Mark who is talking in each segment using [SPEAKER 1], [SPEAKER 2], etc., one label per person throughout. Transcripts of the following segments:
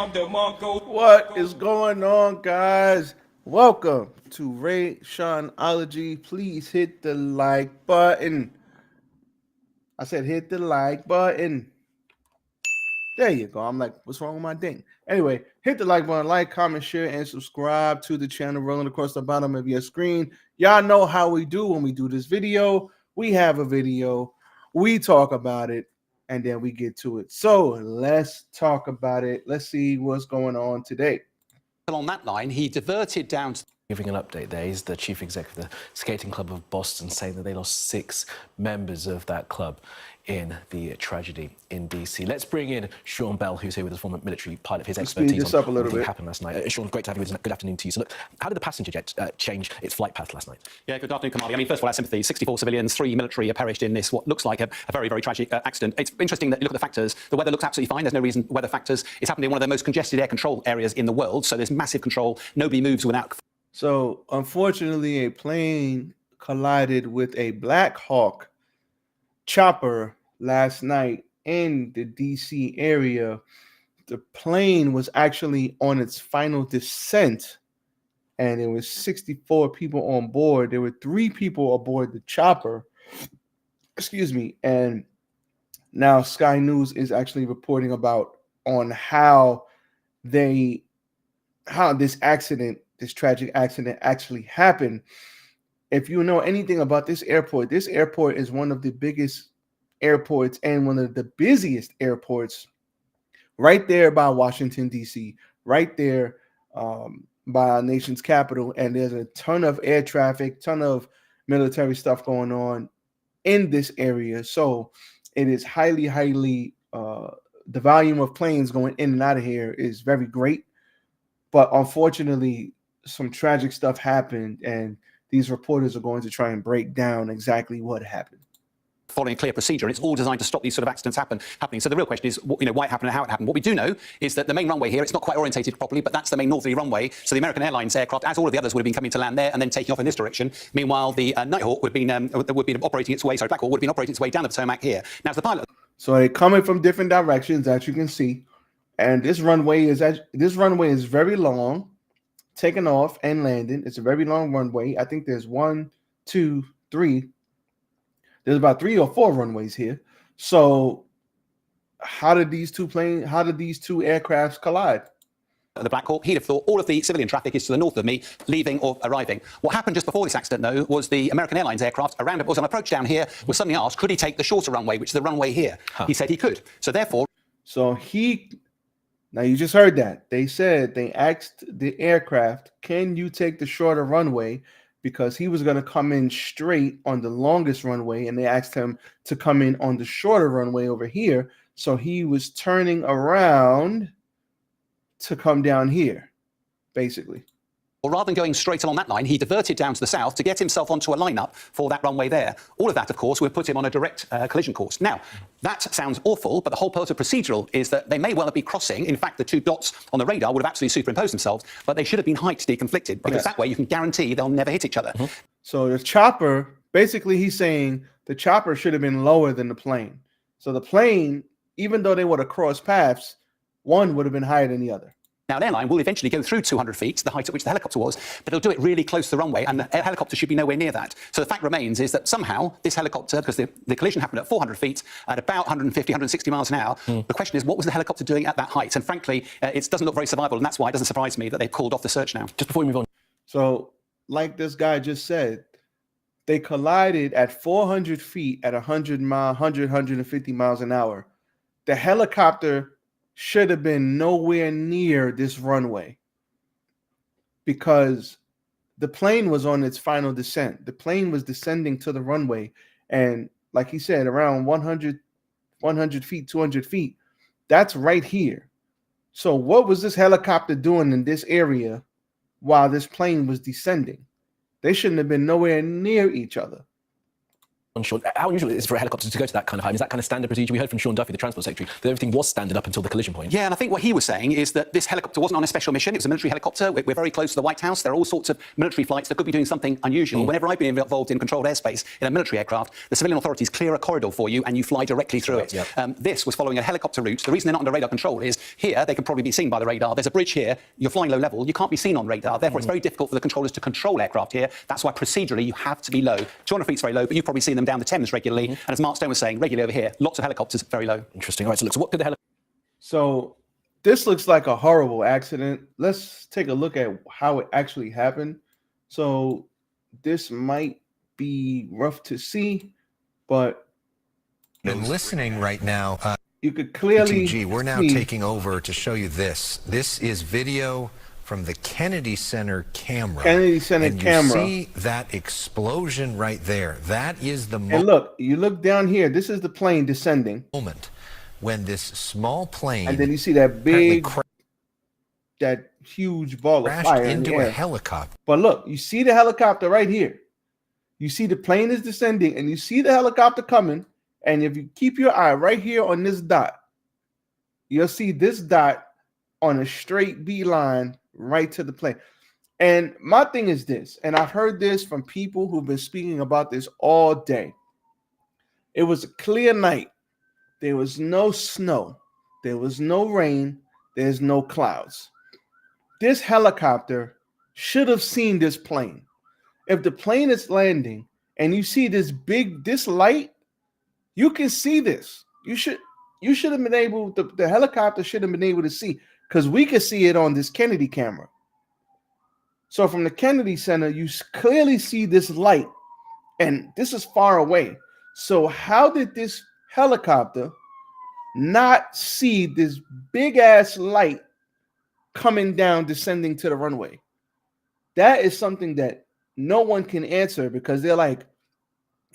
[SPEAKER 1] What is going on, guys? Welcome to Rashonology. Please hit the like button. I said hit the like button. There you go. I'm like, what's wrong with my thing? Anyway, hit the like button, like, comment, share, and subscribe to the channel rolling across the bottom of your screen. Y'all know how we do when we do this video. We have a video, we talk about it, and then we get to it. So let's talk about it. Let's see what's going on today.
[SPEAKER 2] On that line, he diverted down to
[SPEAKER 3] giving an update there. He's the chief executive of the Skating Club of Boston, saying that they lost 6 members of that club in the tragedy in DC. Let's bring in Sean Bell, who's here with us, former military pilot, his expertise
[SPEAKER 1] speed this up a little bit.
[SPEAKER 3] Happened last night. Sean, great to have you. Good afternoon to you. So look, how did the passenger jet change its flight path last night?
[SPEAKER 2] Yeah, good afternoon, Kamali. I mean, first of all, our sympathy. 64 civilians, 3 military have perished in this, what looks like a very, very tragic accident. It's interesting that you look at the factors. The weather looks absolutely fine. There's no reason weather factors. It's happened in one of the most congested air control areas in the world, so there's massive control. Nobody moves without...
[SPEAKER 1] So, unfortunately, a plane collided with a Black Hawk chopper last night in the DC area. The plane was actually on its final descent, and there was 64 people on board. There were 3 people aboard the chopper. Excuse me. And now Sky News is actually reporting about on how this tragic accident actually happened. If you know anything about this airport is one of the biggest airports and one of the busiest airports right there by Washington, D.C., right there by our nation's capital. And there's a ton of air traffic, ton of military stuff going on in this area. So it is highly, the volume of planes going in and out of here is very great. But unfortunately, some tragic stuff happened, and these reporters are going to try and break down exactly what happened.
[SPEAKER 2] Following a clear procedure, and it's all designed to stop these sort of accidents happening. So the real question is, why it happened and how it happened. What we do know is that the main runway here, it's not quite orientated properly, but that's the main northerly runway. So the American Airlines aircraft, as all of the others, would have been coming to land there and then taking off in this direction. Meanwhile, the Nighthawk would have been operating its way. Sorry, Black Hawk would have been operating its way down the Potomac here. Now, as the pilot,
[SPEAKER 1] so they're coming from different directions, as you can see, and this runway is very long. Taking off and landing. It's a very long runway. I think there's 1, 2, 3. There's about 3 or 4 runways here. So how did these two aircrafts collide?
[SPEAKER 2] The Black Hawk, he'd have thought all of the civilian traffic is to the north of me, leaving or arriving. What happened just before this accident, though, was the American Airlines aircraft was on approach down here, was suddenly asked, could he take the shorter runway, which is the runway here? He said he could. So therefore...
[SPEAKER 1] Now, you just heard that. They said they asked the aircraft, can you take the shorter runway? Because he was going to come in straight on the longest runway, and they asked him to come in on the shorter runway over here. So he was turning around to come down here, basically.
[SPEAKER 2] Well, rather than going straight along that line, he diverted down to the south to get himself onto a lineup for that runway there. All of that, of course, would put him on a direct collision course. Now, that sounds awful, but the whole purpose of procedural is that they may well be crossing. In fact, the 2 dots on the radar would have absolutely superimposed themselves, but they should have been height deconflicted, because that way you can guarantee they'll never hit each other.
[SPEAKER 1] So the chopper, basically he's saying the chopper should have been lower than the plane. So the plane, even though they would have crossed paths, one would have been higher than the other.
[SPEAKER 2] Now, an airline will eventually go through 200 feet, the height at which the helicopter was, but it'll do it really close to the runway, and the helicopter should be nowhere near that. So the fact remains is that somehow this helicopter, because the collision happened at 400 feet, at about 150, 160 miles an hour, the question is, what was the helicopter doing at that height? And frankly, it doesn't look very survivable, and that's why it doesn't surprise me that they've called off the search now.
[SPEAKER 3] Just before we move on.
[SPEAKER 1] So, like this guy just said, they collided at 400 feet at 150 miles an hour. The helicopter should have been nowhere near this runway because the plane was on its final descent. The plane was descending to the runway, and like he said, around 100 feet, 200 feet, that's right here. So what was this helicopter doing in this area while this plane was descending? They shouldn't have been nowhere near each other.
[SPEAKER 3] Sean, how unusual it is for a helicopter to go to that kind of height? Is that kind of standard procedure? We heard from Sean Duffy, the Transport Secretary, that everything was standard up until the collision point.
[SPEAKER 2] Yeah, and I think what he was saying is that this helicopter wasn't on a special mission. It was a military helicopter. We're very close to the White House. There are all sorts of military flights that could be doing something unusual. Whenever I've been involved in controlled airspace in a military aircraft, the civilian authorities clear a corridor for you and you fly directly through it. This was following a helicopter route. The reason they're not under radar control is here they can probably be seen by the radar. There's a bridge here. You're flying low level. You can't be seen on radar. Therefore, it's very difficult for the controllers to control aircraft here. That's why procedurally you have to be low. 200 feet's very low, but you've probably seen them down the Thames regularly. And as Mark Stone was saying, regularly over here, lots of helicopters, very low.
[SPEAKER 3] Interesting. All right, so look, so what did the helicopter...
[SPEAKER 1] So this looks like a horrible accident. Let's take a look at how it actually happened. So this might be rough to see, but
[SPEAKER 4] been listening right now.
[SPEAKER 1] You could clearly
[SPEAKER 4] TG, we're now taking over to show you this. This is video from the Kennedy Center camera.
[SPEAKER 1] Kennedy Center camera.
[SPEAKER 4] You see that explosion right there. That is the
[SPEAKER 1] And look, you look down here. This is the plane descending.
[SPEAKER 4] moment when this small plane,
[SPEAKER 1] and then you see that big, that huge ball of fire
[SPEAKER 4] into a helicopter.
[SPEAKER 1] But look, you see the helicopter right here. You see the plane is descending, and you see the helicopter coming. And if you keep your eye right here on this dot, you'll see this dot on a straight beeline right to the plane. And my thing is this, and I've heard this from people who've been speaking about this all day. It was a clear night. There was no snow. There was no rain. There's no clouds. This helicopter should have seen this plane. If the plane is landing and you see this light, you can see this. You should have been able, the helicopter should have been able to see, because we could see it on this Kennedy camera. So from the Kennedy Center, you clearly see this light, and this is far away. So how did this helicopter not see this big ass light coming down, descending to the runway? That is something that no one can answer, because they're like,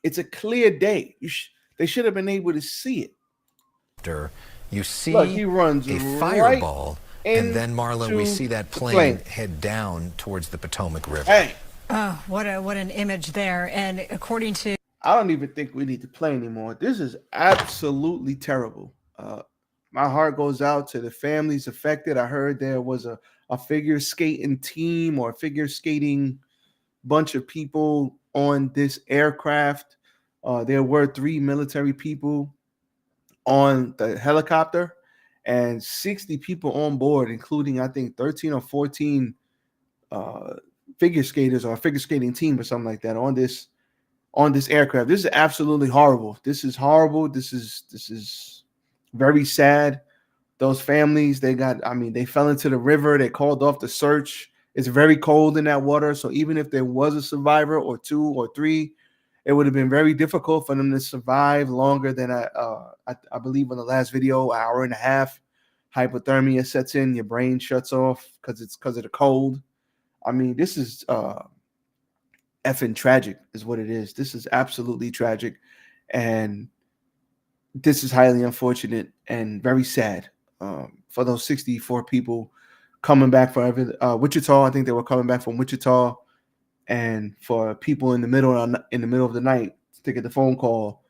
[SPEAKER 1] it's a clear day. They should have been able to see it.
[SPEAKER 4] You see,
[SPEAKER 1] look, he runs
[SPEAKER 4] a fireball, and then Marla, we see that plane head down towards the Potomac River.
[SPEAKER 1] Hey,
[SPEAKER 5] oh, what an image there! And according to,
[SPEAKER 1] I don't even think we need to play anymore. This is absolutely terrible. My heart goes out to the families affected. I heard there was a figure skating team or a figure skating bunch of people on this aircraft. There were 3 military people on the helicopter and 60 people on board, including, I think, 13 or 14 figure skaters or a figure skating team or something like that on this aircraft. This is absolutely horrible. This is horrible. This is very sad. Those families, they fell into the river. They called off the search. It's very cold in that water. So even if there was a survivor or 2 or 3, it would have been very difficult for them to survive longer than I believe in the last video, an hour and a half. Hypothermia sets in, your brain shuts off because of the cold. I mean, this is effing tragic is what it is. This is absolutely tragic. And this is highly unfortunate and very sad for those 64 people coming back from Wichita. I think they were coming back from Wichita. And for people in the middle of the night to get the phone call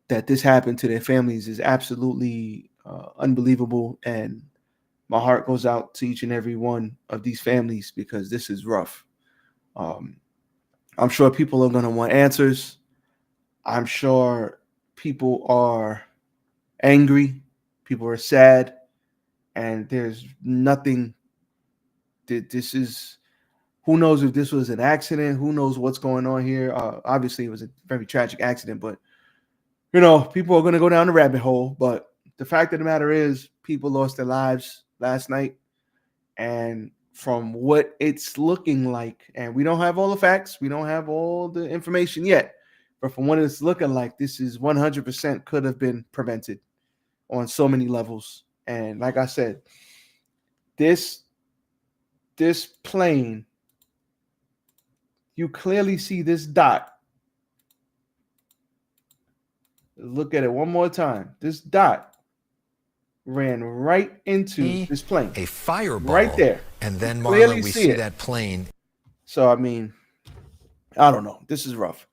[SPEAKER 1] that this happened to their families is absolutely unbelievable. And my heart goes out to each and every one of these families, because this is rough. I'm sure people are going to want answers. I'm sure people are angry. People are sad. And there's nothing that this is. Who knows if this was an accident? Who knows what's going on here? Obviously, it was a very tragic accident, but, people are going to go down the rabbit hole. But the fact of the matter is, people lost their lives last night. And from what it's looking like, and we don't have all the facts, we don't have all the information yet, but from what it's looking like, this is 100% could have been prevented on so many levels. And like I said, this plane, you clearly see this dot. Look at it one more time. This dot ran right into this plane.
[SPEAKER 4] A fireball.
[SPEAKER 1] Right there.
[SPEAKER 4] And then, Marla, we see
[SPEAKER 1] it.
[SPEAKER 4] that plane.
[SPEAKER 1] So, I mean, I don't know. This is rough.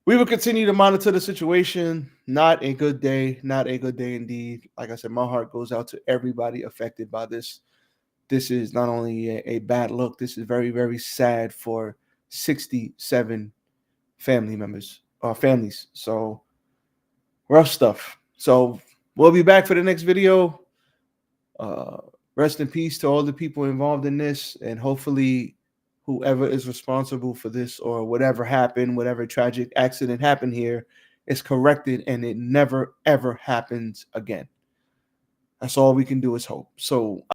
[SPEAKER 1] We will continue to monitor the situation. Not a good day. Not a good day indeed. Like I said, my heart goes out to everybody affected by this. This is not only a bad look, this is very, very sad for 67 family members or families. So rough stuff. So we'll be back for the next video. Rest in peace to all the people involved in this, and hopefully whoever is responsible for this or whatever happened, whatever tragic accident happened here, is corrected and it never ever happens again. That's all we can do is hope. So